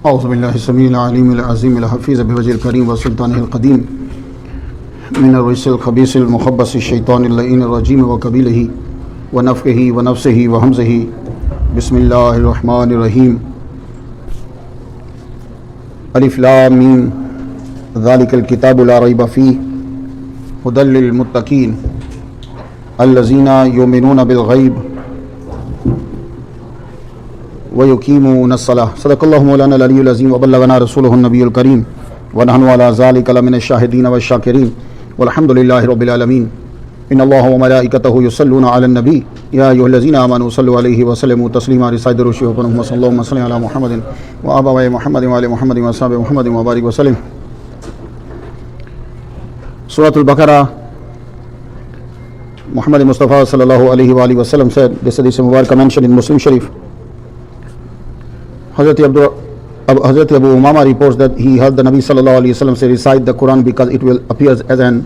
اعوذ باللہ السمیع العلیم العظیم الحفیظ بوجہ الکریم وسلطانہ القدیم من الرجس الخبیث المخبث الشیطان اللعین الرجیم وقبیلہ ونفخہ ونفثہ وہمزہ بسم اللہ الرحمن الرحیم الف لام میم ذالک الکتاب لا ریب فیہ ھدی للمتقین الذین یؤمنون بالغیب وَيُقِيمُونَ الصَّلَاةَ صدق اللہ مولانا العلی العظیم وبلغنا رسولہ النبی الکریم ونحن علی ذلک لمن الشاہدین والشاکرین والحمد للہ رب العالمین ان اللہ وملائکتہ یصلون علی النبی یا ایھا الذین آمنوا صلوا علیہ وسلموا تسلیما رسائد رشی حکم صلی اللہ وسلم علی محمد وآباء محمد وآل محمد وأصحاب محمد وبارک وسلم. سورۃ البقرہ. Muhammad Mustafa sallallahu alaihi wa alihi wasallam said, this hadith mubarak mentioned in Muslim Sharif. Hazrat Abu Umama reports that he heard the Nabi sallallahu alaihi wasallam say, recite the Quran because it will appear as an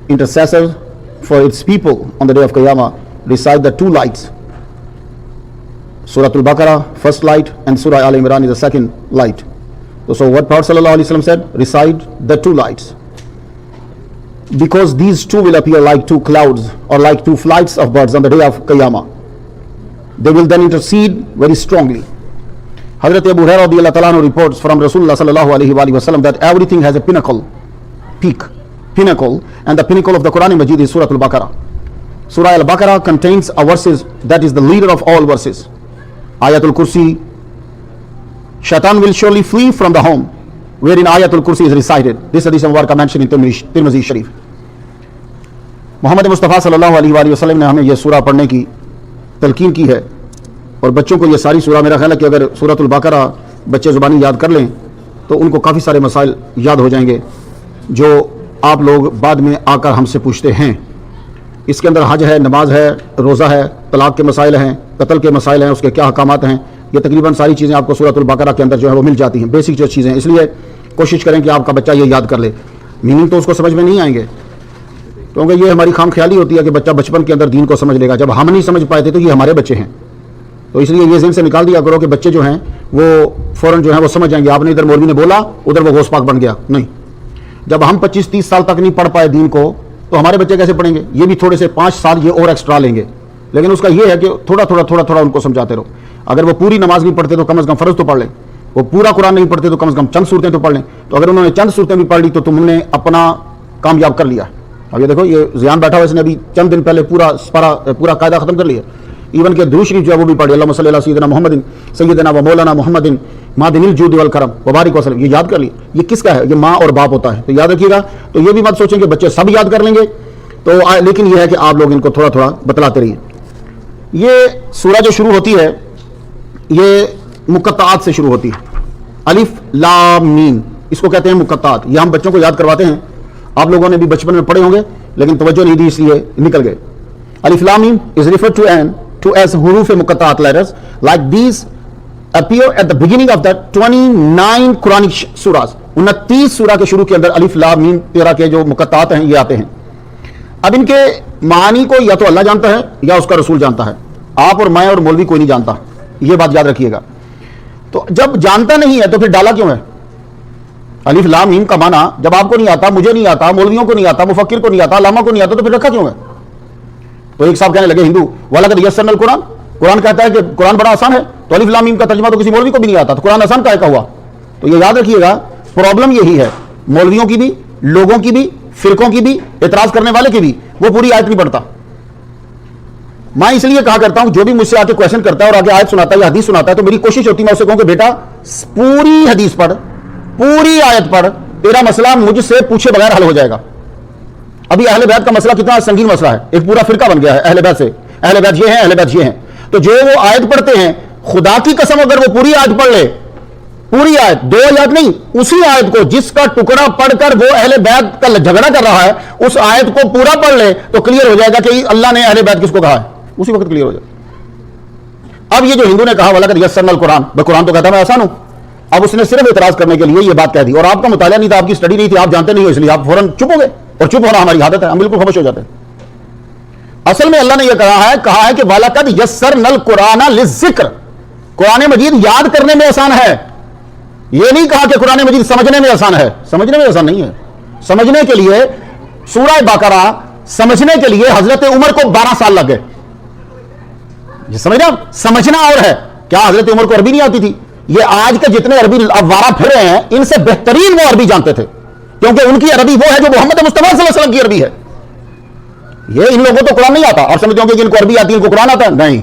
intercessor for its people on the day of Qiyamah. Recite the two lights. Surah Al-Baqarah, first light, and Surah Al-Imran is the second light. So what Prophet sallallahu alaihi wasallam said? Recite the two lights. Because these two will appear like two clouds or like two flights of birds on the day of Qiyamah. They will then intercede very strongly. Hazrat Abu Hurairah radiyallahu ta'ala anhu reports from Rasulullah sallallahu alaihi wasallam that everything has a pinnacle, and the pinnacle of the Quran Majid is Surah Al-Baqarah. Surah Al-Baqarah contains a verses that is the leader of all verses. Ayatul Kursi, Shaitan will surely flee from the home wherein Ayatul Kursi is recited. This hadith mubarak mentioned in Tirmidhi Sharif. Muhammad Mustafa sallallahu alaihi wasallam نے ہمیں یہ سورہ پڑھنے کی تلقین کی ہے، اور بچوں کو یہ ساری سورہ، میرا خیال ہے کہ اگر سورۃ البقرہ بچے زبانی یاد کر لیں تو ان کو کافی سارے مسائل یاد ہو جائیں گے جو آپ لوگ بعد میں آ کر ہم سے پوچھتے ہیں. اس کے اندر حج ہے، نماز ہے، روزہ ہے، طلاق کے مسائل ہیں، قتل کے مسائل ہیں، اس کے کیا احکامات ہیں، یہ تقریباً ساری چیزیں آپ کو سورۃ البقرہ کے اندر جو ہے وہ مل جاتی ہیں، بیسک جو چیزیں. اس لیے کوشش کریں کہ آپ کا بچہ یہ یاد کر لے. میننگ تو اس کو سمجھ میں نہیں آئیں گے، کیونکہ یہ ہماری خام خیالی ہوتی ہے کہ بچہ بچپن کے اندر دین کو سمجھ لے گا. جب ہم نہیں سمجھ پائے تھے تو یہ ہمارے بچے ہیں، تو اس لیے یہ ذہن سے نکال دیا کرو کہ بچے جو ہیں وہ فوراً جو ہیں وہ سمجھ جائیں گے. آپ نے ادھر مولوی نے بولا، ادھر وہ غوث پاک بن گیا. نہیں، جب ہم 25-30 سال تک نہیں پڑھ پائے دین کو تو ہمارے بچے کیسے پڑھیں گے؟ یہ بھی تھوڑے سے 5 سال یہ اور ایکسٹرا لیں گے. لیکن اس کا یہ ہے کہ تھوڑا تھوڑا ان کو سمجھاتے رہو. اگر وہ پوری نماز نہیں پڑھتے تو کم از کم فرض تو پڑھ لیں، وہ پورا قرآن نہیں پڑھتے تو کم از کم چند صورتیں تو پڑھ لیں. تو اگر انہوں نے چند صورتیں بھی پڑھ لی تو تم نے اپنا کامیاب کر لیا. اب یہ دیکھو، یہ زیان بیٹھا ہوا اس نے ابھی چند دن پہلے پورا قاعدہ ختم کر لیا. ایون کہ درود شریف جو ہے وہ بھی پڑھی، اللہم صلی علی سیدنا محمد سیدنا و مولانا محمد مادن الجود والکرم وبارک وسلم. یہ یاد کر لیا. یہ کس کا ہے؟ یہ ماں اور باپ ہوتا ہے، تو یاد رکھیے گا. تو یہ بھی مت سوچیں کہ بچے سب یاد کر لیں گے، تو لیکن یہ ہے کہ آپ لوگ ان کو تھوڑا بتلاتے رہیے. یہ سورہ جو شروع ہوتی ہے یہ مقطعات سے شروع ہوتی ہے. الف لام میم، اس کو کہتے ہیں مقطعات. یہ ہم بچوں کو یاد کرواتے ہیں. آپ لوگوں نے بھی بچپن میں پڑھے ہوں گے لیکن توجہ نہیں دی، اس لیے نکل گئے. الف لام میم is referred to as حروف مقطعات letters like these appear at the beginning of the 29 Quranic surahs. 29 سورہ کے شروع کے اندر الف لام میم 13 کے جو مقطعات ہیں یہ آتے ہیں. اب ان کے معانی کو یا تو اللہ جانتا ہے یا اس کا رسول جانتا ہے. آپ اور میں اور مولوی کوئی نہیں جانتا، یہ بات یاد رکھیے گا. تو جب جانتا نہیں ہے تو پھر ڈالا کیوں ہے؟ الف لام میم کا معنی جب آپ کو نہیں آتا، مجھے نہیں آتا، مولویوں کو نہیں آتا، مفکر کو نہیں آتا، علامہ کو نہیں آتا، تو پھر رکھا کیوں ہے؟ تو ایک صاحب کہنے لگے ہندو وَلَقَدْ يَسَّرْنَا الْقُرْآنَ، قرآن کہتا ہے کہ قرآن بڑا آسان ہے، تو الف لام میم کا ترجمہ تو کسی مولوی کو بھی نہیں آتا، تو قرآن آسان کا ہوا. تو یہ یاد رکھیے گا، پرابلم یہی ہے مولویوں کی بھی، لوگوں کی بھی، فرقوں کی بھی، اعتراض کرنے والے کی بھی. وہ پوری آیت نہیں پڑھتا. میں اس لیے کہا کرتا ہوں جو بھی مجھ سے آ کے کویشچن کرتا ہے اور آگے آیت سناتا ہے یا حدیث سناتا ہے تو میری کوشش ہوتی ہے میں اسے کہوں کہ بیٹا پوری حدیث پڑھ، پوری آیت پڑھ، تیرا مسئلہ مجھ سے پوچھے بغیر حل ہو جائے گا. ابھی اہل بیت کا مسئلہ کتنا سنگین مسئلہ ہے، ایک پورا فرقہ بن گیا ہے اہل بیت سے. اہل بیت یہ ہیں، اہل بیت یہ ہیں. تو جو وہ آیت پڑھتے ہیں، خدا کی قسم اگر وہ پوری آیت پڑھ لے، پوری آیت، 2 آیت نہیں، اسی آیت کو جس کا ٹکڑا پڑھ کر وہ اہل بیت کا جھگڑا کر رہا ہے اس آیت کو پورا پڑھ لے تو کلیئر ہو جائے گا کہ اللہ نے اہل بیت کس کو کہا ہے، اسی وقت کلیئر ہو جائے. اب یہ جو ہندو نے کہا وَلَقَدْ يَسَّرْنَا الْقُرْآنَ، میں قرآن تو کہتا میں آسان ہوں. اب اس نے صرف اعتراض کرنے کے لیے یہ بات کہہ دی، اور آپ کا مطالعہ نہیں تھا، آپ کی اسٹڈی نہیں تھی، آپ جانتے نہیں ہو، اس لیے آپ فوراً چپ ہو گئے. اور چپ ہونا ہماری عادت ہے، ہم بالکل خاموش ہو جاتے ہیں. اصل میں اللہ نے یہ کہا ہے کہ وَلَقَدْ يَسَّرْنَا الْقُرْآنَ لِلذِّكْرِ، قرآن مجید یاد کرنے میں آسان ہے. یہ نہیں کہا کہ قرآن مجید سمجھنے میں آسان ہے، سمجھنے میں آسان نہیں ہے. سمجھنے کے لیے سورہ بقرہ سمجھنے کے لیے حضرت عمر کو 12 سال لگ گئے. یہ سمجھنا اور ہے. کیا حضرت عمر کو عربی نہیں آتی تھی؟ یہ آج کے جتنے عربی اوارہ پھر رہے ہیں ان سے بہترین وہ عربی جانتے تھے، کیونکہ ان کی عربی وہ ہے جو محمد مصطفیٰ صلی اللہ علیہ وسلم کی عربی ہے. یہ ان لوگوں کو قرآن نہیں آتا اور سمجھتے ہوں کہ ان کو عربی آتی ہے ان کو قرآن آتا ہے. نہیں،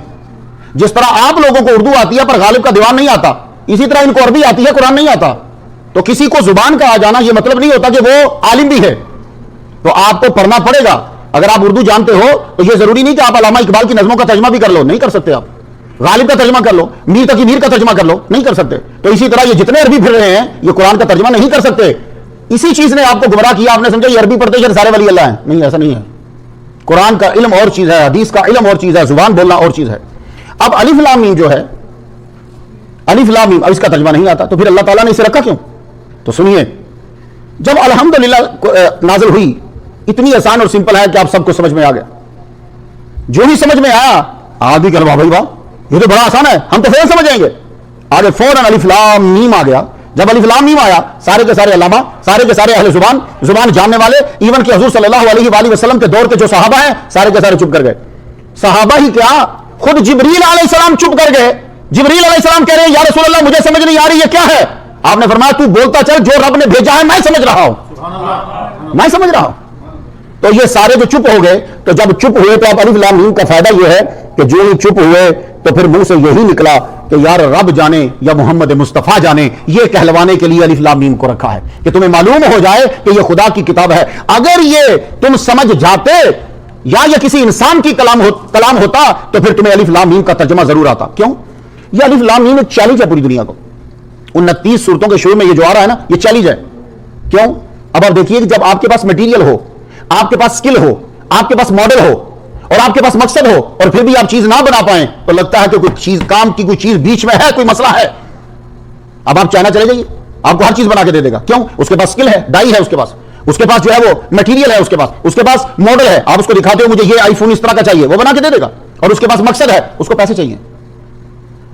جس طرح آپ لوگوں کو اردو آتی ہے پر غالب کا دیوان نہیں آتا، اسی طرح ان کو عربی آتی ہے قرآن نہیں آتا. تو کسی کو زبان کا آ جانا یہ مطلب نہیں ہوتا کہ وہ عالم بھی ہے. تو آپ کو پڑھنا پڑے گا. اگر آپ اردو جانتے ہو تو یہ ضروری نہیں کہ آپ علامہ اقبال کی نظموں کا ترجمہ بھی کر لو، نہیں کر سکتے. آپ غالب کا ترجمہ کر لو، میر تقی میر کا ترجمہ کر لو، نہیں کر سکتے. تو اسی طرح یہ جتنے عربی پھر رہے ہیں یہ قرآن کا ترجمہ نہیں کر سکتے. اسی چیز نے آپ کو گمراہ کیا. آپ نے سمجھا یہ عربی پڑھتے ہیں سارے ولی اللہ ہیں. نہیں، ایسا نہیں ہے. قرآن کا علم اور چیز ہے، حدیث کا علم اور چیز ہے، زبان بولنا اور چیز ہے. اب الف لام میم جو ہے، الف لام میم، اب اس کا ترجمہ نہیں آتا تو پھر اللہ تعالیٰ نے اسے رکھا کیوں؟ تو سنیے، جب الحمدللہ نازل ہوئی اتنی آسان اور سمپل ہے کہ آپ سب کو سمجھ میں آ گیا. جو ہی سمجھ میں آیا آج بھی کہ واہ بھائی واہ یہ تو بڑا آسان ہے، ہم تو فوراً سمجھ جائیں گے. آگے فوراً الف لام میم آ گیا. جب الف لام میم آیا سارے کے سارے علماء، سارے کے سارے اہل زبان جاننے والے، ایون کہ حضور صلی اللہ علیہ وآلہ وسلم کے دور کے جو صحابہ ہیں سارے کے سارے چپ کر گئے. صحابہ ہی کیا، خود جبریل علیہ السلام چپ کر گئے. جبریل علیہ السلام کہہ رہے ہیں یا رسول اللہ مجھے سمجھ نہیں آ رہی یہ کیا ہے. آپ نے فرمایا تو بولتا چل، جو رب نے بھیجا ہے میں سمجھ رہا ہوں، میں سمجھ رہا ہوں. تو یہ سارے جو چپ ہو گئے، تو جب چپ ہوئے تو اب الف لام میم کا فائدہ یہ ہے کہ جو ہی چپ ہوئے تو پھر منہ سے یہی نکلا کہ یار رب جانے یا محمد مصطفیٰ جانے. یہ کہلوانے کے لیے الف لام میم کو رکھا ہے کہ تمہیں معلوم ہو جائے کہ یہ خدا کی کتاب ہے. اگر یہ تم سمجھ جاتے یا یہ کسی انسان کی کلام ہوتا تو پھر تمہیں الف لام میم کا ترجمہ ضرور آتا. کیوں؟ یہ الف لام میم ایک چیلنج ہے پوری دنیا کو. 29 صورتوں کے شروع میں یہ جو آ رہا ہے نا یہ چیلنج ہے. کیوں؟ اب آپ دیکھیے کہ جب آپ کے پاس مٹیریل ہو، آپ کے پاس سکل ہو، آپ کے پاس ماڈل ہو اور آپ کے پاس مقصد ہو اور پھر بھی آپ چیز نہ بنا پائیں تو لگتا ہے کہ کوئی چیز، کام کی کوئی چیز بیچ میں ہے، کوئی مسئلہ ہے. اب آپ چائنا چلے جائیے، آپ کو ہر چیز بنا کے دے دے گا. کیوں؟ اس کے پاس سکل ہے، ڈائی ہے اس کے پاس جو ہے وہ مٹیریل ہے، اس کے پاس ماڈل ہے. آپ اس کو دکھاتے ہو مجھے یہ آئی فون اس طرح کا چاہیے، وہ بنا کے دے دے گا. اور اس کے پاس مقصد ہے، اس کو پیسے چاہیے.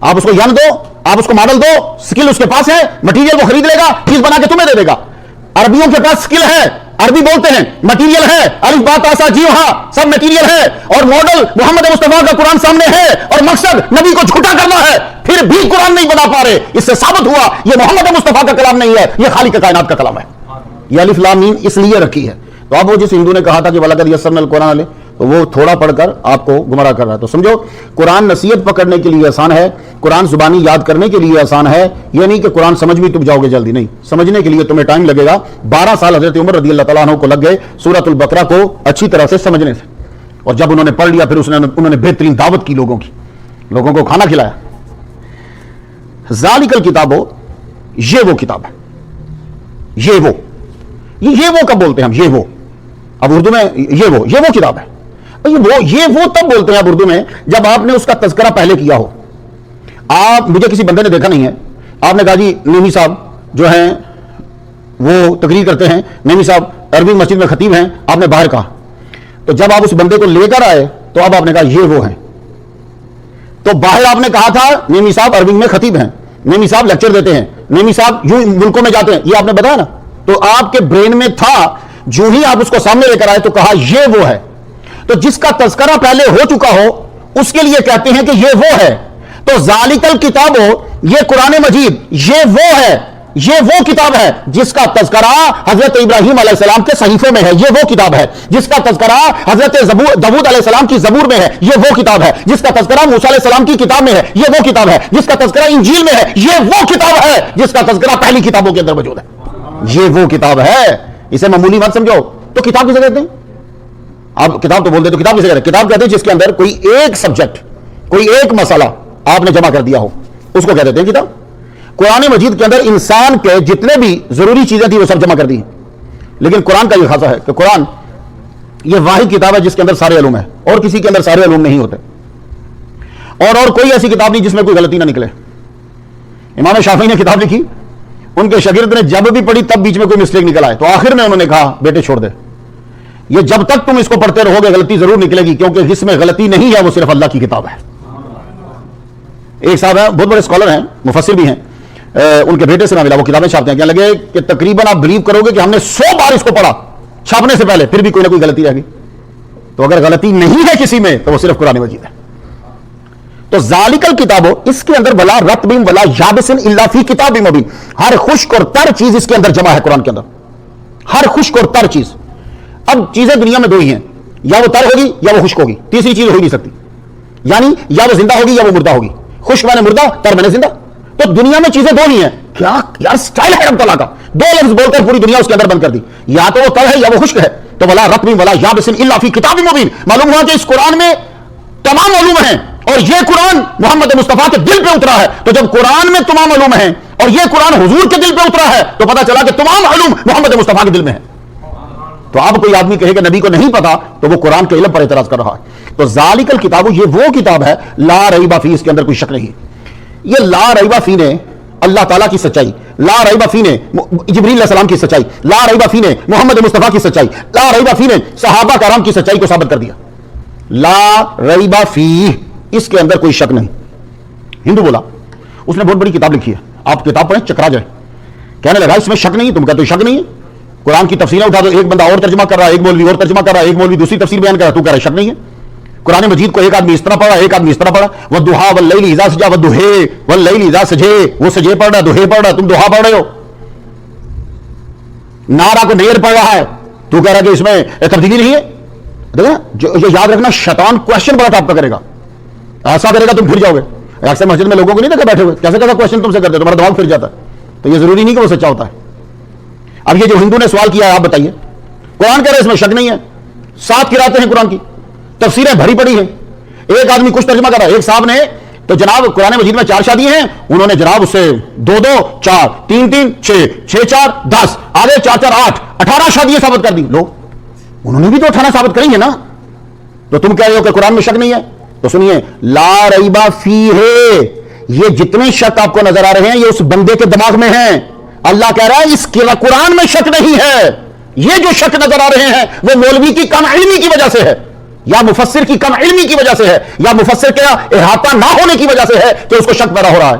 آپ اس کو ین دو، آپ اس کو ماڈل دو، سکل اس کے پاس ہے، مٹیریل وہ خرید لے گا، چیز بنا کے تمہیں دے دے گا. عربیوں کے پاس سکل ہے، عربی بولتے ہیں، مٹیریل ہے، الف با تا سا جی ہاں سب مٹیریل ہے، اور ماڈل محمد مصطفیٰ کا قرآن سامنے ہے، اور مقصد نبی کو جھوٹا کرنا ہے. پھر بھی قرآن نہیں بنا پا رہے. اس سے ثابت ہوا یہ محمد مصطفیٰ کا کلام نہیں ہے، یہ خالق کائنات کا کلام ہے. یہ الف لام میم اس لیے رکھی ہے. تو اب وہ جس ہندو نے کہا تھا کہ وَلَقَدْ يَسَّرْنَا الْقُرْآنَ عَلَيْهِ، تو وہ تھوڑا پڑھ کر آپ کو گمراہ کر رہا ہے. تو سمجھو قرآن نصیحت پکڑنے کے لیے آسان ہے، قرآن زبانی یاد کرنے کے لیے آسان ہے. یہ نہیں کہ قرآن سمجھ بھی تم جاؤ گے جلدی، نہیں، سمجھنے کے لیے تمہیں ٹائم لگے گا. 12 سال حضرت عمر رضی اللہ تعالیٰ عنہ کو لگ گئے سورۃ البقرہ کو اچھی طرح سے سمجھنے سے. اور جب انہوں نے پڑھ لیا پھر انہوں نے بہترین دعوت کی، لوگوں کو کھانا کھلایا. ذالک الکتاب، یہ وہ کتاب ہے، یہ وہ کب بولتے ہیں ہم؟ یہ وہ، اب اردو میں یہ وہ کتاب ہے. یہ وہ تب بولتے ہیں اب اردو میں جب آپ نے اس کا تذکرہ پہلے کیا ہو. آپ، مجھے کسی بندے نے دیکھا نہیں ہے، آپ نے کہا جی نیمی صاحب جو ہیں وہ تقریر کرتے ہیں، نیمی صاحب عربی مسجد میں خطیب ہیں، آپ نے باہر کہا. تو جب آپ اس بندے کو لے کر آئے تو اب آپ نے کہا یہ وہ ہیں. تو باہر آپ نے کہا تھا نیمی صاحب عربی میں خطیب ہیں، نیمی صاحب لیکچر دیتے ہیں، نیمی صاحب یوں ملکوں میں جاتے ہیں، یہ آپ نے بتایا نا. تو آپ کے برین میں تھا، جو ہی آپ اس کو سامنے لے کر آئے تو کہا یہ وہ ہے. تو جس کا تذکرہ پہلے ہو چکا ہو اس کے لیے کہتے ہیں کہ یہ وہ ہے. تو ذالک الکتاب، یہ قرآن مجید یہ وہ ہے، یہ وہ کتاب ہے جس کا تذکرہ حضرت ابراہیم علیہ السلام کے صحیفے میں ہے، یہ وہ کتاب ہے. جس کا تذکرہ حضرت داؤد علیہ السلام کی زبور میں ہے، یہ وہ کتاب ہے. جس کا تذکرہ موسیٰ علیہ السلام کی کتاب میں ہے، یہ وہ کتاب ہے. جس کا تذکرہ انجیل میں ہے، یہ وہ کتاب ہے. جس کا تذکرہ پہلی کتابوں کے اندر موجود ہے، یہ وہ کتاب ہے. اسے معمولی مت سمجھو. تو کتاب کسے کہتے ہیں؟ آپ کتاب تو بولتے تو کتاب کسے کہتے ہیں؟ کتاب کہتے ہیں جس کے اندر کوئی ایک سبجیکٹ، کوئی ایک مسئلہ آپ نے جمع کر دیا ہو، اس کو کہہ دیتے ہیں کتاب. قرآن مجید کے اندر انسان کے جتنے بھی ضروری چیزیں تھیں وہ سب جمع کر دی. لیکن قرآن کا یہ خاصہ ہے کہ قرآن یہ واحد کتاب ہے جس کے اندر سارے علوم ہیں، اور کسی کے اندر سارے علوم نہیں ہوتے. اور کوئی ایسی کتاب نہیں جس میں کوئی غلطی نہ نکلے. امام شافعی نے کتاب لکھی، ان کے شاگرد نے جب بھی پڑھی تب بیچ میں کوئی مسٹیک نکل آئے تو آخر میں انہوں نے کہا بیٹے چھوڑ دے، یہ جب تک تم اس کو پڑھتے رہو گے غلطی ضرور نکلے گی، کیونکہ جس میں غلطی نہیں ہے وہ صرف اللہ کی کتاب ہے. ایک صاحب ہیں، بہت بڑے اسکالر ہیں، مفسر بھی ہیں، ان کے بیٹے سے نہ ملا, وہ کتابیں چھاپتے ہیں. کہنے لگے کہ تقریباً آپ بلیو کرو گے کہ ہم نے 100 بار اس کو پڑھا چھاپنے سے پہلے, پھر بھی کوئی نہ کوئی غلطی رہ گئی. تو اگر غلطی نہیں ہے کسی میں تو وہ صرف قرآن مجید ہے. تو ذالکل کتابو, اس کے اندر ولا رطب ولا یابس الا فی کتاب مبین, ہر خشک اور تر چیز اس کے اندر جمع ہے قرآن کے اندر, ہر خشک اور تر چیز. اب چیزیں دنیا میں دو ہی ہیں, یا وہ تر ہوگی یا وہ خشک ہوگی, تیسری چیز ہو ہی نہیں سکتی. یعنی یا وہ زندہ ہوگی یا وہ مردہ ہوگی, خشک میں نے مردہ, تر میں نے زندہ. تو دنیا میں چیزیں دو ہی ہیں. کیا یار سٹائل ہے رب تعالیٰ کا, دو لفظ بول کر پوری دنیا اس کے اندر بند کر دی, یا تو وہ تر ہے یا وہ خشک ہے. تو ولا رطب ولا یابس الا فی کتاب مبین, معلوم ہوا کہ اس قرآن میں تمام علوم ہیں, اور یہ قرآن محمد مصطفیٰ کے دل پہ اترا ہے. تو جب قرآن میں تمام علوم ہیں اور یہ قرآن حضور کے دل پہ اترا ہے, تو پتا چلا کہ تمام علوم محمد مصطفیٰ کے دل میں ہیں. تو اب کوئی آدمی کہے کہ نبی کو نہیں پتا, تو وہ قرآن کے علم پر اعتراض کر رہا ہے. تو ذالک الکتاب, یہ وہ کتاب ہے لا ریب فیہ, اس کے اندر کوئی شک نہیں. یہ لا ریب فیہ نے اللہ تعالیٰ کی سچائی, لا ریب فیہ نے جبریل علیہ السلام کی سچائی, لا ریب فیہ نے محمد مصطفیٰ کی سچائی, لا ریب فیہ نے صحابہ کرام کی سچائی کو ثابت کر دیا. لا ریب فیہ, اس کے اندر کوئی شک نہیں. ہندو بولا, اس نے بہت بڑی کتاب لکھی ہے, آپ کتاب پڑھیں چکرا جائے. کہنے لگا اس میں شک نہیں, تم کہتے ہو شک نہیں ہے. قرآن کی تفسیریں اٹھا دو, ایک بندہ اور ترجمہ کر رہا ہے, ایک مولوی اور ترجمہ کر رہا ہے, ایک مولوی دوسری تفسیر بیان کر رہا ہے, تو کہہ رہا ہے شک نہیں ہے. قرآن مجید کو ایک آدمی اس طرح پڑھا, ایک آدمی اس طرح پڑھا. والضحیٰ واللیل اذا سجی والضحیٰ واللیل اذا سجی, وہ سجے پڑھ رہا, دوہے پڑھ رہا, تم دوہا پڑھ رہے ہو. نارا کو نیر پڑھ رہا ہے, تو کہہ رہا ہے کہ اس میں تبدیلی نہیں ہے. دیکھا, جو یاد رکھنا, شیطان کوشچن بڑا ٹاپ کا کرے گا, ایسا کرے گا تم پھر جاؤ گے. اکثر مسجد میں لوگوں کو نہیں دیکھا بیٹھے ہوئے, کیسے کیسا کوشچن تم سے کرتے, تمہارا دماغ پھر جاتا ہے. تو یہ ضروری نہیں کہ وہ سچا ہوتا ہے. اب یہ جو ہندو نے سوال کیا ہے, آپ بتائیے, قرآن کہہ رہے اس میں شک نہیں ہے, 7 قراتیں ہیں قرآن کی, تفسیریں بھری پڑی ہیں. ایک آدمی کچھ ترجمہ کر رہا ہے, ایک صاحب نے تو جناب قرآن مجید میں 4 شادی ہیں, انہوں نے جناب اس سے 2 2 4 3 3 6 6 4 10 آگے 4 4 8 18 شادیاں ثابت کر دی. لو, انہوں نے بھی تو 18 ثابت کریں گے نا. تو تم کہہ رہے ہو کہ قرآن میں شک نہیں ہے. تو سنیے, لا ریب فیہ, یہ جتنے شک آپ کو نظر آ رہے ہیں یہ اس بندے کے دماغ میں ہیں. اللہ کہہ رہا ہے اس قرآن میں شک نہیں ہے. یہ جو شک نظر آ رہے ہیں وہ مولوی کی کم علمی کی وجہ سے ہے, یا مفسر کی کم علمی کی وجہ سے ہے, یا مفسر کا احاطہ نہ ہونے کی وجہ سے ہے کہ اس کو شک پیدا ہو رہا ہے.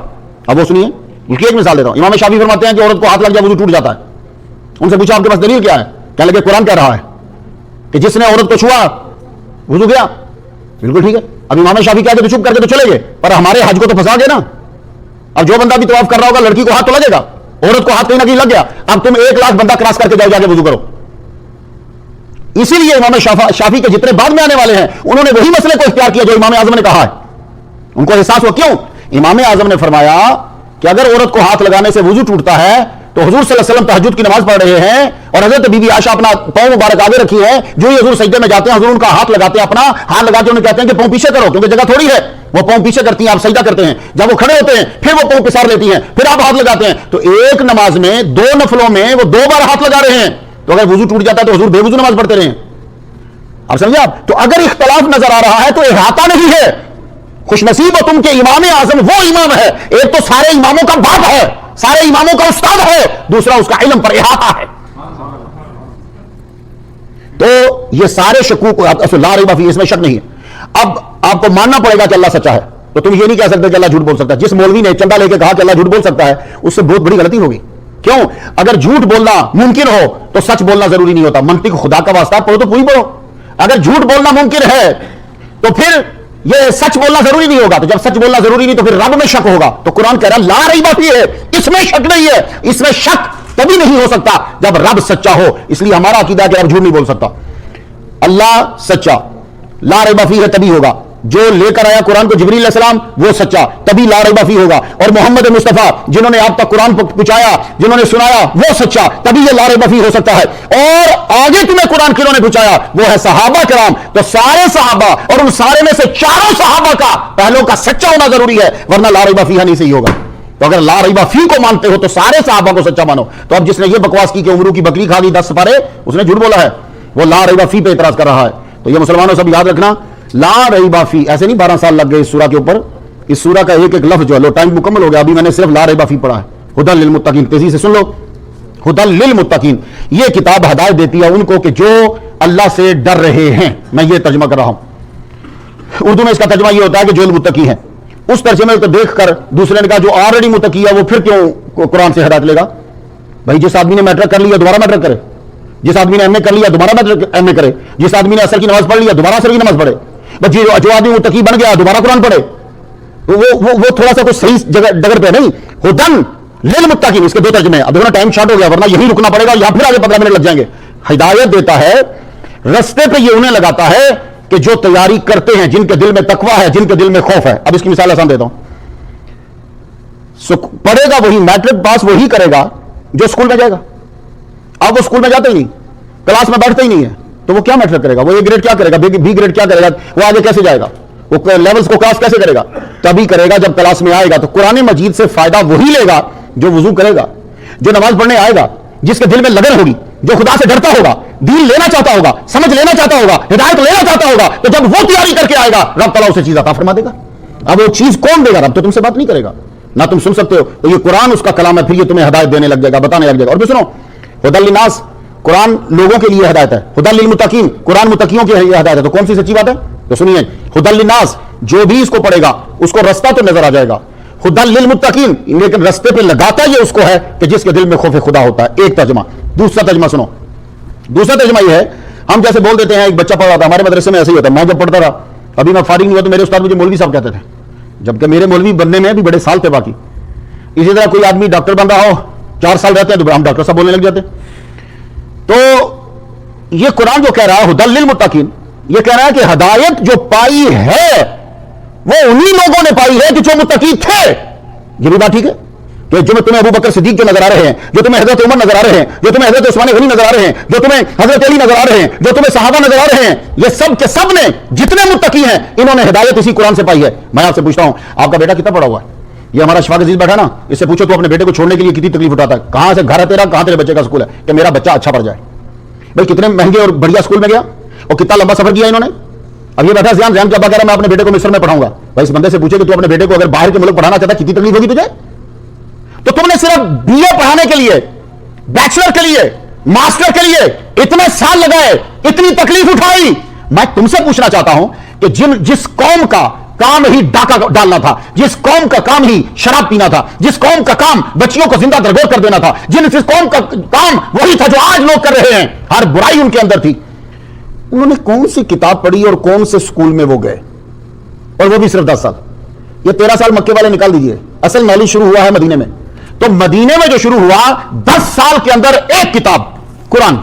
اب وہ سنیے, اس کی ایک مثال دیتا ہوں. امام شافعی فرماتے ہیں کہ عورت کو ہاتھ لگ جائے وضو ٹوٹ جاتا ہے. ان سے پوچھا آپ کے پاس دلیل کیا ہے, کہنے لگے قرآن کہہ رہا ہے کہ جس نے عورت کو چھوا وضو گیا. بالکل ٹھیک ہے. اب امام شافعی کہتے تو چپ کر کے تو چلے گئے, پر ہمارے حج کو تو پھنسا گئے نا. اب جو بندہ بھی طواف کر رہا ہوگا, لڑکی کو ہاتھ تو لگے گا, عورت کو ہاتھ کہیں نہ کہیں لگ گیا. اب تم 1 لاکھ بندہ کراس کر کے جاؤ, جا کے وضو کرو. اسی لیے امام شافعی کے جتنے بعد میں آنے والے ہیں انہوں نے وہی مسئلے کو اختیار کیا جو امام اعظم نے کہا ہے. ان کو احساس ہوا. کیوں؟ امام اعظم نے فرمایا کہ اگر عورت کو ہاتھ لگانے سے وضو ٹوٹتا ہے تو حضور صلی اللہ علیہ وسلم تہجد کی نماز پڑھ رہے ہیں اور حضرت بی بی عائشہ اپنا پاؤں مبارک آگے رکھی ہے, جو ہی حضور سجدے میں جاتے ہیں حضور ان کا ہاتھ لگاتے ہیں, اپنا ہاتھ لگا کے انہیں کہتے ہیں کہ پاؤں پیچھے کرو, کیونکہ جگہ تھوڑی ہے. وہ پاؤں پیچھے کرتی ہیں, آپ سجدہ کرتے ہیں, جب وہ کھڑے ہوتے ہیں پھر وہ پاؤں پسار لیتی ہیں, پھر آپ ہاتھ لگاتے ہیں. تو ایک نماز میں 2 نفلوں میں وہ 2 بار ہاتھ لگا رہے ہیں. تو اگر وضو ٹوٹ جاتا ہے تو حضور بے وضو نماز پڑھتے رہے ہیں. آپ سمجھے آپ. تو اگر اختلاف نظر آ رہا ہے تو احاطہ نہیں ہے. خوش نصیب ہو تم کے امام اعظم وہ امام ہے, ایک تو سارے اماموں کا باپ ہے, سارے اماموں کا استاد ہے, دوسرا اس کا علم پر احاطہ ہے. تو یہ سارے شکوک, لا ریب فیہ, اس میں شک نہیں ہے. اب آپ کو ماننا پڑے گا کہ اللہ سچا ہے. تو تم یہ نہیں کہہ سکتے کہ اللہ جھوٹ بول سکتا ہے. جس مولوی نے چندہ لے کے کہا کہ اللہ جھوٹ بول سکتا ہے, اس سے بہت بڑی غلطی ہوگی. کیوں؟ اگر جھوٹ بولنا ممکن ہو تو سچ بولنا ضروری نہیں ہوتا. منطق خدا کا واسطہ پڑھو تو پوری پڑھو. اگر جھوٹ بولنا ممکن ہے تو پھر یہ سچ بولنا ضروری نہیں ہوگا. تو جب سچ بولنا ضروری نہیں تو پھر رب میں شک ہوگا. تو قرآن کہہ رہا لا ریب فیہ ہے, اس میں شک نہیں ہے. اس میں شک تبھی نہیں ہو سکتا جب رب سچا ہو. اس لیے ہمارا عقیدہ ہے کہ رب جھوٹ نہیں بول سکتا. اللہ سچا, لا ریب فیہ تبھی ہوگا. جو لے کر آیا قرآن کو جبریل علیہ السلام وہ سچا, تبھی لا ریب فیہ ہوگا. اور محمد مصطفیٰ جنہوں نے آپ تک قرآن پہنچایا, جنہوں نے سنایا, وہ سچا, تبھی یہ لا ریب فیہ ہو سکتا ہے. اور آگے تمہیں قرآن کنہوں نے پہنچایا, وہ ہے صحابہ کرام. تو سارے صحابہ اور ان سارے میں سے 4 صحابہ کا پہلوں کا سچا ہونا ضروری ہے, ورنہ لا ریب فیہ نہیں صحیح ہوگا. تو اگر لا ریب فیہ کو مانتے ہو تو سارے صحابہ کو سچا مانو. تو اب جس نے یہ بکواس کی کہ عمرو کی بکری کھا گئی 10 سپارے, اس نے جھوٹ بولا ہے, وہ لا ریب فیہ پہ اعتراض کر رہا ہے. تو یہ مسلمانوں سب یاد رکھنا, لا ریب فیہ, ایسے نہیں 12 سال لگ گئے اس سورہ کے اوپر. اس سورہ کا ایک ایک لفظ جو ہے, لو ٹائم مکمل ہو گیا, ابھی میں نے صرف لا ریب فیہ پڑھا ہے. ہدی للمتقین, تیزی سے سن لو. ہدی للمتقین, یہ کتاب ہدایت دیتی ہے ان کو کہ جو اللہ سے ڈر رہے ہیں. میں یہ ترجمہ کر رہا ہوں. اردو میں اس کا ترجمہ یہ ہوتا ہے کہ جو المتقی ہیں. اس ترجمے کو دیکھ کر دوسرے نے کہا جو آلریڈی متقی ہے وہ پھر کیوں قرآن سے ہدایت لے گا؟ بھائی جس آدمی نے میٹرک کر لیا دوبارہ میٹرک کرے، جس آدمی نے ایم اے کر لیا دوبارہ ایم اے کرے، جس آدمی نے عصر کی نماز پڑھ لیا دوبارہ عصر کی نماز پڑھے، بس جو آدمی متقی بن گیا دوبارہ قرآن پڑھے. وہ تھوڑا سا کوئی صحیح ڈگر پہ نہیں. ہدن للمتقین اس کے دو ترجمے ہیں. اب دیکھنا ٹائم شارٹ ہو گیا ورنہ یہی رکنا پڑے گا یا پھر آگے 15 منٹ لگ جائیں گے. ہدایت دیتا ہے، رستے پہ یہ انہیں لگاتا ہے کہ جو تیاری کرتے ہیں، جن کے دل میں تقویٰ ہے، جن کے دل میں خوف ہے. اب اس کی مثال آسان دیتا ہوں. پڑھے گا وہی، میٹرک پاس وہی کرے گا جو اسکول میں جائے گا. اب وہ اسکول میں جاتے ہی نہیں، کلاس میں بیٹھتے ہی نہیں ہے، تو وہ کیا میٹرک کرے گا؟ وہ اے گریڈ کیا کرے گا؟ بی گریڈ کیا کرے گا؟ وہ آگے کیسے جائے گا؟ وہ لیولز کو کراس کیسے کرے گا؟ تبھی کرے گا جب کلاس میں آئے گا. تو قرآن مجید سے فائدہ وہی لے گا جو وضو کرے گا، جو نماز پڑھنے آئے گا، جس کے دل میں لگن ہوگی، جو خدا سے ڈرتا ہوگا، دین لینا چاہتا ہوگا، سمجھ لینا چاہتا ہوگا، ہدایت لینا چاہتا ہوگا. تو جب وہ تیاری کر کے آئے گا رب تعالیٰ اسے چیز عطا فرما دے گا. اب وہ چیز کون دے گا؟ رب تو تم سے بات نہیں کرے گا، نہ تم سن سکتے ہو. تو یہ قرآن اس کا کلام ہے، پھر یہ تمہیں ہدایت دینے لگ جائے گا، بتانے لگ جائے گا. اور بھی سنو، ہدی للناس قرآن لوگوں کے لیے ہدایت ہے، ہدی للمتقین قرآن متقیوں کے لیے ہدایت ہے. تو کون سی سچی بات ہے؟ تو سنیے، ہدی للناس جو بھی اس کو پڑھے گا اس کو رستہ تو نظر آ جائے گا. ہدی للمتقین لیکن رستے پہ لگاتا یہ اس کو ہے کہ جس کے دل میں خوف خدا ہوتا ہے. ایک ترجمہ. دوسرا ترجمہ سنو، دوسرا ترجمہ یہ ہے، ہم جیسے بول دیتے ہیں ایک بچہ پڑھ رہا تھا ہمارے مدرسے میں، ایسے ہی ہوتا ہے. میں جب پڑھتا رہا، ابھی میں فارغ نہیں ہوا تو میرے استاد مجھے مولوی صاحب کہتے تھے، جبکہ میرے مولوی بننے میں بھی بڑے سال تھے باقی. اسی طرح کوئی آدمی ڈاکٹر بن رہا ہو، 4 سال رہتے ہیں تو ہم ڈاکٹر صاحب بولنے لگ جاتے. تو یہ قرآن جو کہہ رہا ہے ہدی للمتقین، یہ کہہ رہا ہے کہ ہدایت جو پائی ہے وہ انہی لوگوں نے پائی ہے کہ جو متقی تھے. یہ بھی بات ٹھیک ہے کہ جو تمہیں ابو بکر صدیق جو نظر آ رہے ہیں، جو تمہیں حضرت عمر نظر آ رہے ہیں، جو تمہیں حضرت عثمان غنی نظر آ رہے ہیں، جو تمہیں حضرت علی نظر آ رہے ہیں، جو تمہیں صحابہ نظر آ رہے ہیں، یہ سب کے سب نے جتنے متقی ہیں انہوں نے ہدایت اسی قرآن سے پائی ہے. میں آپ سے پوچھتا ہوں، آپ کا بیٹا کتنا پڑھا ہوا ہے؟ یہ ہمارا شفاق عزیز بیٹھا نا، اس سے پوچھو تو اپنے بیٹے کو چھوڑنے کے لیے کتنی تکلیف اٹھاتا ہے. کہاں سے گھر ہے تیرا، کہاں تیرے بچے کا اسکول ہے کہ میرا بچہ اچھا پڑھ جائے. بھائی کتنے مہنگے اور بڑھیا اسکول میں گیا اور کتنا لمبا سفر کیا انہوں نے. اب یہ بیٹھا زیان کے ابا کہہ رہا میں اپنے بیٹے کو مصر میں پڑھاؤں گا. بھائی اس بندے سے پوچھے کہ تو اپنے بیٹے کو اگر باہر کے ملک پڑھانا چاہتا ہے کتنی تکلیف ہوگی تجھے. تو تم نے صرف بی اے پڑھانے کے لیے، بیچلر کے لیے، ماسٹر کے لیے اتنے سال لگائے، اتنی تکلیف اٹھائی. میں تم سے پوچھنا چاہتا ہوں کہ جس قوم کا کام ہی ڈاکہ ڈالنا تھا، جس قوم کا کام ہی شراب پینا تھا، جس قوم کا کام بچیوں کو زندہ درگور کر دینا تھا، جس قوم کا کام وہی تھا جو آج لوگ کر رہے ہیں، ہر برائی ان کے اندر تھی، انہوں نے کون سی کتاب پڑھی اور کون سے اسکول میں وہ گئے؟ اور وہ بھی صرف 10 سال. یہ 13 سال مکے والے نکال دیجئے. اصل نالج شروع ہوا ہے مدینے میں. تو مدینے میں جو شروع ہوا 10 سال کے اندر ایک کتاب قرآن.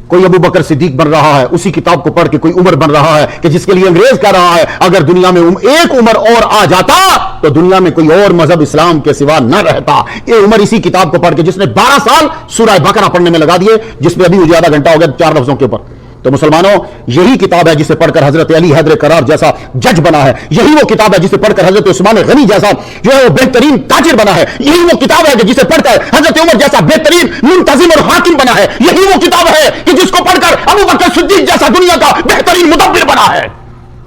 کوئی ابو بکر صدیق بن رہا ہے، اسی کتاب کو پڑھ کے کوئی عمر بن رہا ہے کہ جس کے لیے انگریز کہہ رہا ہے اگر دنیا میں ایک عمر اور آ جاتا تو دنیا میں کوئی اور مذہب اسلام کے سوا نہ رہتا. یہ عمر اسی کتاب کو پڑھ کے جس نے 12 سال سورہ بقرہ پڑھنے میں لگا دیے، جس میں ابھی مجھے آدھا گھنٹہ ہو گیا 4 لفظوں کے اوپر. تو مسلمانوں یہی کتاب ہے جسے پڑھ کر حضرت علی حیدر کرار جیسا جج بنا ہے. یہی وہ کتاب ہے جسے پڑھ کر حضرت عثمان غنی جیسا جو ہے وہ بہترین تاجر بنا ہے. یہی وہ کتاب ہے جسے پڑھ کر حضرت عمر جیسا بہترین منتظم اور حاکم بنا ہے. یہی وہ کتاب ہے کہ جس کو پڑھ کر ابو بکر صدیق جیسا دنیا کا بہترین مدبر بنا ہے.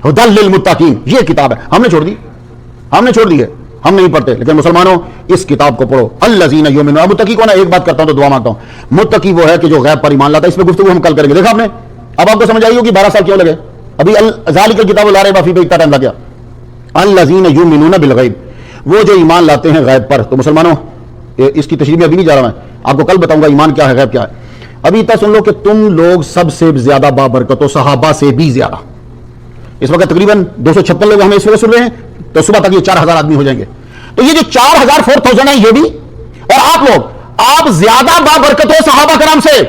ہدی للمتقین یہ کتاب ہے. ہم نے چھوڑ دی ہے، ہم نہیں پڑھتے. لیکن مسلمانوں اس کتاب کو پڑھو. الذین یؤمنون. متقی کون ہے؟ ایک بات کرتا ہوں تو دعا مانگتا ہوں. متقی وہ ہے کہ جو غیب پر ایمان لاتا ہے. اس میں گفتگو ہم کل کریں گے. دیکھا آپ نے، اب آپ کو سمجھ آئی ہوگی 12 سال کیوں لگے. ابھی ذالک الکتاب لا ریب فیہ پہ اتنا ٹائم لگ گیا. الذین یؤمنون بالغیب، وہ جو ایمان لاتے ہیں غیب پر. تو مسلمانوں اس کی تشریح میں ابھی نہیں جا رہا، میں آپ کو کل بتاؤں گا ایمان کیا ہے، غیب کیا ہے. ابھی اتنا سن لو کہ تم لوگ سب سے زیادہ بابرکت و صحابہ سے بھی زیادہ. اس وقت تقریباً 256 لوگ ہمیں اس وقت سن رہے ہیں، تو صبح تک یہ 4000 آدمی ہو جائیں گے. تو یہ جو 4000 4000 ہیں یہ بھی، اور آپ لوگ آپ زیادہ بابرکت ہو صحابہ کرام سے.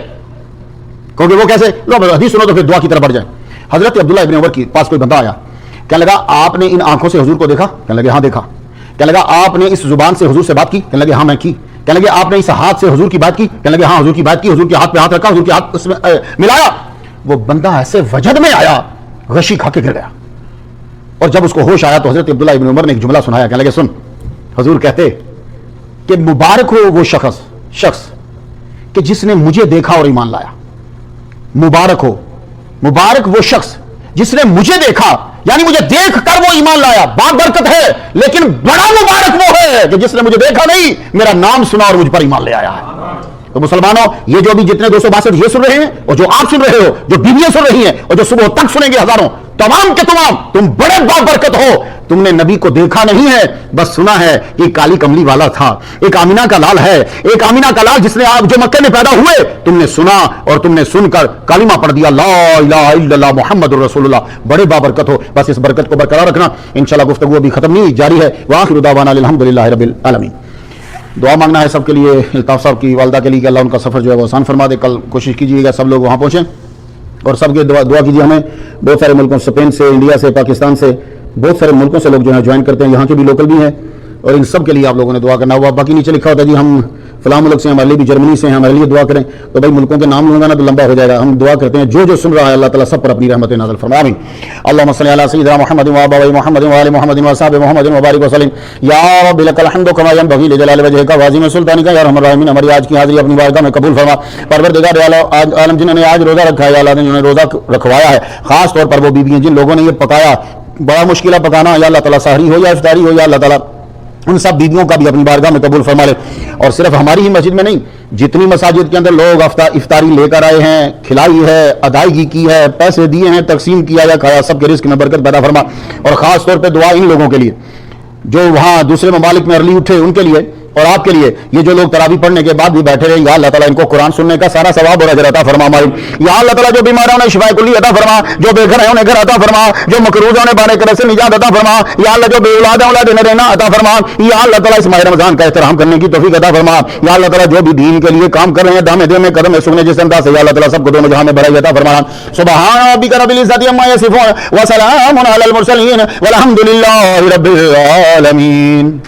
کیونکہ وہ کیسے؟ لو حدیث سنو تو پھر دعا کی طرف بڑھ جائیں. حضرت عبداللہ ابن عمر کے پاس کوئی بندہ آیا، کہنے لگا آپ نے ان آنکھوں سے حضور کو دیکھا؟ کہنے لگے ہاں دیکھا. کہنے لگا آپ نے اس زبان سے حضور سے بات کی؟ کہنے لگے ہاں میں کی. کہنے لگے آپ نے اس ہاتھ سے حضور کی بات کی؟ کہنے لگے ہاں حضور کی بات کی. حضور کے ہاتھ پہ ہاتھ رکھا، حضور کے ہاتھ اس میں ملایا. وہ بندہ ایسے وجد میں آیا، غشی کھا کے گر گیا. اور جب اس کو ہوش آیا تو حضرت عبداللہ ابن عمر نے ایک جملہ سنایا. کہنے لگے سن، حضور کہتے کہ مبارک ہو وہ شخص کہ جس نے مجھے دیکھا اور ایمان لایا. مبارک وہ شخص جس نے مجھے دیکھا، یعنی مجھے دیکھ کر وہ ایمان لایا. بابرکت ہے، لیکن بڑا مبارک وہ ہے کہ جس نے مجھے دیکھا نہیں، میرا نام سنا اور مجھ پر ایمان لے آیا ہے. تو مسلمانوں یہ جو بھی جتنے 262 یہ سن رہے ہیں، اور جو آپ سن رہے ہو، جو بیویاں سن رہی ہیں، اور جو صبح تک سنیں گے ہزاروں، تمام کے تمام تم بڑے بابرکت ہو. تم نے نبی کو دیکھا نہیں ہے, بس سنا ہے کہ کالی کملی والا تھا, ایک آمینہ کا لال ہے, ایک آمینہ کا لال جس نے آپ جو مکے میں پیدا ہوئے تم نے سنا, اور تم نے سن کر کلمہ پڑھ دیا لا الہ الا اللہ محمد الرسول اللہ. بڑے بابرکت ہو. بس اس برکت کو برقرار رکھنا. انشاءاللہ گفتگو ابھی ختم نہیں, جاری ہے. وآخر دعوانا الحمدللہ رب العالمین. دعا مانگنا ہے سب کے لیے, الطاف صاحب کی والدہ کے لیے کہ اللہ ان کا سفر جو ہے وہ آسان فرما دے. کل کوشش کیجیے گا سب لوگ وہاں پہنچیں, اور سب کے دعا کیجیے. ہمیں بہت سارے ملکوں, اسپین سے, انڈیا سے, پاکستان سے, بہت سارے ملکوں سے لوگ جو ہے جوائن کرتے ہیں, یہاں کے بھی لوکل بھی ہیں, اور ان سب کے لیے آپ لوگوں نے دعا کرنا ہوا. باقی نیچے لکھا ہوتا ہے جی ہم فلاں ملک سے, ہمارے لیے بھی جرمنی سے ہیں, ہمارے لیے دعا کریں. تو بھائی ملکوں کے نام لوں گا نا تو لمبا ہو جائے گا. ہم دعا کرتے ہیں جو سن رہا ہے اللہ تعالیٰ سب پر اپنی رحمت نازل فرمائے. آمین. اللهم صل على سيدنا محمد وعلى محمد وآل محمد وصحبه محمد وبارك وسلم. یا رب لك الحمد كما ينبغي لجلال وجهك وعظيم سلطانك یا ارحم الراحمین. ہماری آج کی حاضری اپنی بارگاہ میں قبول فرما. پروردگار عالم جنہوں نے آج روزہ رکھا ہے, یا اللہ نے جنہوں نے روزہ رکھوایا ہے, خاص طور پر وہ بیویاں جن لوگوں نے یہ پکایا, بڑا مشکل ہے پکانا, یا اللہ تعالیٰ سحری ہو یا افطاری ہو, یا اللہ تعالیٰ ان سب بیویوں کا بھی اپنی بارگاہ میں قبول فرما لے. اور صرف ہماری ہی مسجد میں نہیں, جتنی مساجد کے اندر لوگ افطاری لے کر آئے ہیں, کھلائی ہے, ادائیگی کی ہے, پیسے دیے ہیں, تقسیم کیا یا کھایا, سب کے رزق میں برکت پیدا فرما. اور خاص طور پہ دعا ان لوگوں کے لیے جو وہاں دوسرے ممالک میں ارلی اٹھے, ان کے لیے اور آپ کے لیے. یہ جو لوگ تراویح پڑھنے کے بعد بھی بیٹھے رہے, یا اللہ تعالیٰ ان کو قرآن سننے کا سارا ثواب اور اجر عطا فرما. یا اللہ تعالیٰ جو بیمار ہیں انہیں شفا کلی عطا فرما, جو بے گھر ہیں انہیں گھر عطا فرما, جو مقروض ہیں انہیں بانے کرے سے نجات عطا فرما. یا اللہ جو بے اولاد ہیں اولاد دینا عطا فرما. یا اللہ تعالیٰ اس ماہ رمضان کا احترام کرنے کی توفیق عطا فرما. یا اللہ تعالیٰ جو بھی دین کے لیے کام کر رہے ہیں, دامے دے میں قدم سننے جس انداز سے, یا اللہ تعالیٰ سب کو دونوں جہاں میں بھلائی عطا فرما. سبحان ربک رب العزت عما یصفون وسلام علی المرسلین والحمد للہ رب العالمین.